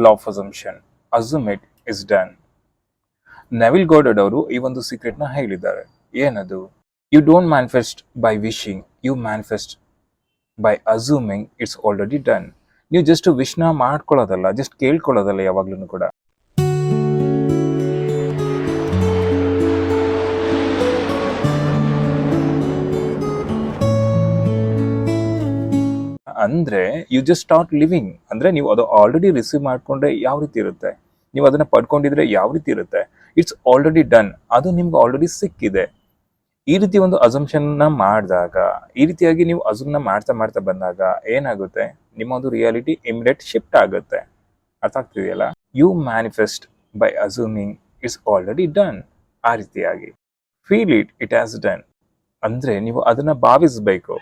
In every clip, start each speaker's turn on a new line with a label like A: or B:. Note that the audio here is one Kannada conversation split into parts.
A: Law of assumption. Assume it is done. Neville Goddard ಅವರು ಈ ಒಂದು ಸೀಕ್ರೆಟ್ ನ ಹೇಳಿದ್ದಾರೆ. ಏನದು? You don't manifest by wishing, you manifest by assuming it's already done. ನೀವು ಜಸ್ಟ್ ವಿಶ್ನ ಮಾಡ್ಕೊಳ್ಳೋದಲ್ಲ, ಜಸ್ಟ್ ಕೇಳ್ಕೊಳ್ಳೋದಲ್ಲ ಯಾವಾಗ್ಲೂ ಕೂಡ. ಅಂದ್ರೆ ಯು ಜಸ್ಟ್ ಸ್ಟಾರ್ಟ್ ಲಿವಿಂಗ್. ಅಂದ್ರೆ ನೀವು ಅದು ಆಲ್ರೆಡಿ ರಿಸೀವ್ ಮಾಡ್ಕೊಂಡ್ರೆ ಯಾವ ರೀತಿ ಇರುತ್ತೆ, ನೀವು ಅದನ್ನ ಪಡ್ಕೊಂಡಿದ್ರೆ ಯಾವ ರೀತಿ ಇರುತ್ತೆ. ಇಟ್ಸ್ ಆಲ್ರೆಡಿ ಡನ್, ಅದು ನಿಮ್ಗೆ ಆಲ್ರೆಡಿ ಸಿಕ್ಕಿದೆ. ಈ ರೀತಿ ಒಂದು ಅಸಂಪ್ಷನ್ ನ ಮಾಡಿದಾಗ, ಈ ರೀತಿಯಾಗಿ ನೀವು ಅಸೂಮ್ನ ಮಾಡ್ತಾ ಮಾಡ್ತಾ ಬಂದಾಗ ಏನಾಗುತ್ತೆ, ನಿಮ್ಮ ಒಂದು ರಿಯಾಲಿಟಿ ಇಮಿಡಿಯೇಟ್ ಶಿಫ್ಟ್ ಆಗುತ್ತೆ. ಅರ್ಥ ಆಗ್ತಿದೆಯಲ್ಲ? You manifest by assuming it's already done. ಆ ರೀತಿಯಾಗಿ feel it, it has done. ಅಂದ್ರೆ ನೀವು ಅದನ್ನ ಭಾವಿಸ್ಬೇಕು,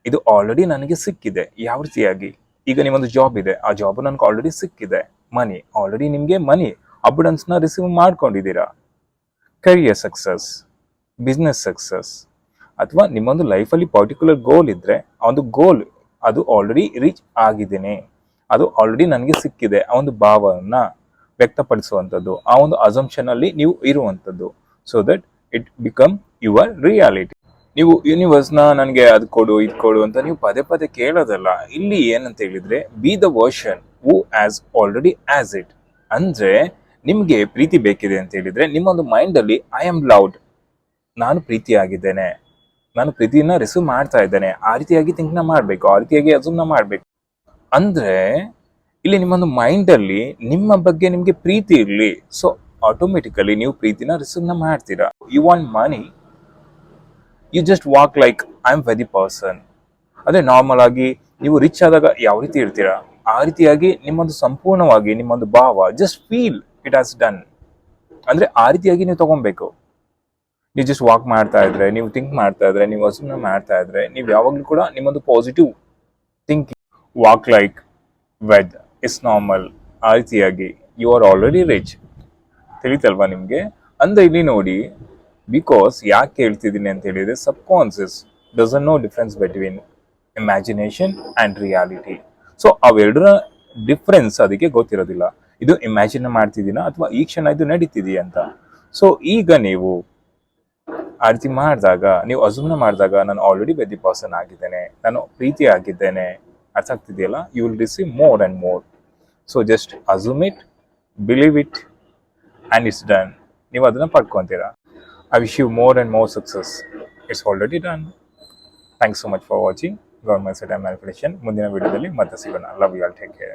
A: ಇದು ಆಲ್ರೆಡಿ ನನಗೆ ಸಿಕ್ಕಿದೆ. ಯಾವ ರೀತಿಯಾಗಿ? ಈಗ ನಿಮ್ಮೊಂದು ಜಾಬ್ ಇದೆ, ಆ ಜಾಬ್ ನನಗೆ ಆಲ್ರೆಡಿ ಸಿಕ್ಕಿದೆ. ಮನಿ ಆಲ್ರೆಡಿ ನಿಮ್ಗೆ ಮನಿ ಅಬುಡೆನ್ಸ್ ನ ರಿಸೀವ್ ಮಾಡ್ಕೊಂಡಿದ್ದೀರಾ. ಕರಿಯರ್ ಸಕ್ಸಸ್, ಬಿಸ್ನೆಸ್ ಸಕ್ಸಸ್, ಅಥವಾ ನಿಮ್ಮೊಂದು ಲೈಫಲ್ಲಿ ಪರ್ಟಿಕ್ಯುಲರ್ ಗೋಲ್ ಇದ್ರೆ ಆ ಒಂದು ಗೋಲ್ ಅದು ಆಲ್ರೆಡಿ ರೀಚ್ ಆಗಿದ್ದೇನೆ, ಅದು ಆಲ್ರೆಡಿ ನನಗೆ ಸಿಕ್ಕಿದೆ. ಆ ಒಂದು ಭಾವನ ವ್ಯಕ್ತಪಡಿಸುವಂಥದ್ದು, ಆ ಒಂದು ಅಸಂಪ್ಷನ್ ಅಲ್ಲಿ ನೀವು ಇರುವಂಥದ್ದು. So that it become your reality. ನೀವು ಯೂನಿವರ್ಸ್ನ ನನಗೆ ಅದು ಕೊಡು ಇದು ಕೊಡು ಅಂತ ನೀವು ಪದೇ ಪದೇ ಕೇಳೋದಲ್ಲ. ಇಲ್ಲಿ ಏನಂತ ಹೇಳಿದ್ರೆ, B the version who as already as it. ಅಂದ್ರೆ ನಿಮ್ಗೆ ಪ್ರೀತಿ ಬೇಕಿದೆ ಅಂತ ಹೇಳಿದ್ರೆ ನಿಮ್ಮೊಂದು ಮೈಂಡ್ ಅಲ್ಲಿ ಐ ಆಮ್ ಲವ್ಡ್, ನಾನು ಪ್ರೀತಿಯಾಗಿದ್ದೇನೆ, ನಾನು ಪ್ರೀತಿನ ರಿಸೀವ್ ಮಾಡ್ತಾ ಇದ್ದೇನೆ, ಆ ರೀತಿಯಾಗಿ ಥಿಂಕ್ನ ಮಾಡ್ಬೇಕು, ಆ ರೀತಿಯಾಗಿ ಅಸೂಮ್ನ ಮಾಡ್ಬೇಕು. ಅಂದ್ರೆ ಇಲ್ಲಿ ನಿಮ್ಮೊಂದು ಮೈಂಡ್ ಅಲ್ಲಿ ನಿಮ್ಮ ಬಗ್ಗೆ ನಿಮ್ಗೆ ಪ್ರೀತಿ ಇರ್ಲಿ. ಸೊ ಆಟೋಮೆಟಿಕಲಿ ನೀವು ಪ್ರೀತಿನ ರಿಸೀವ್ನ ಮಾಡ್ತೀರಾ. You want money, you just walk like I am very person. ಅದೇ ನಾರ್ಮಲ್ ಆಗಿ ನೀವು ರಿಚ್ ಆದಾಗ ಯಾವ ರೀತಿ ಇರ್ತೀರಾ ಆ ರೀತಿಯಾಗಿ ನಿಮ್ಮೊಂದು ಸಂಪೂರ್ಣವಾಗಿ ನಿಮ್ಮೊಂದು ಭಾವ just feel it has done. ಅಂದ್ರೆ ಆ ರೀತಿಯಾಗಿ ನೀವು ತಗೊಬೇಕು. ನೀವು ಜಸ್ಟ್ ವಾಕ್ ಮಾಡ್ತಾ ಇದ್ರೆ, ನೀವು ಥಿಂಕ್ ಮಾಡ್ತಾ ಇದ್ರೆ, ನೀವು ಅಸೂಮ್ನ ಮಾಡ್ತಾ ಇದ್ರೆ, ನೀವು ಯಾವಾಗಲೂ ಕೂಡ ನಿಮ್ಮೊಂದು positive thinking, walk like wealth is normal, ಆ ರೀತಿಯಾಗಿ ಯು ಆರ್ ಆಲ್ರೆಡಿ ರಿಚ್. ತಿಳಿತಲ್ವಾ ನಿಮ್ಗೆ? ಅಂದ್ರೆ ಇಲ್ಲಿ ನೋಡಿ, ಬಿಕಾಸ್ ಯಾಕೆ ಹೇಳ್ತಿದ್ದೀನಿ ಅಂತ ಹೇಳಿದ್ರೆ, subconscious doesn't know difference between imagination and reality. So ಅವೆರಡರ ಡಿಫ್ರೆನ್ಸ್ ಅದಕ್ಕೆ ಗೊತ್ತಿರೋದಿಲ್ಲ. ಇದು ಇಮ್ಯಾಜಿನ್ ಮಾಡ್ತಿದ್ದೀನ ಅಥವಾ ಈ ಕ್ಷಣ ಇದು ನಡೀತಿದೆಯಾ ಅಂತ. ಸೊ ಈಗ ನೀವು ಆ ರೀತಿ ಮಾಡಿದಾಗ, ನೀವು ಅಸೂಮ್ನ ಮಾಡಿದಾಗ, ನಾನು ಆಲ್ರೆಡಿ ವೆರಿ ಪರ್ಸನ್ ಆಗಿದ್ದೇನೆ, ನಾನು ಪ್ರೀತಿ ಆಗಿದ್ದೇನೆ, ಅರ್ಥ ಆಗ್ತಿದೆಯಲ್ಲ, you will receive more and more. So just assume it, believe it and it's done. ನೀವು ಅದನ್ನ ಪಡ್ಕೊಂತೀರಾ. I wish you more and more success. It's already done. Thanks so much for watching Government Mindset and Manifestation. ಮುಂದಿನ ವಿಡಿಯೋದಲ್ಲಿ ಮತ್ತೆ ಸಿಗೋಣ. Love you all. Take care.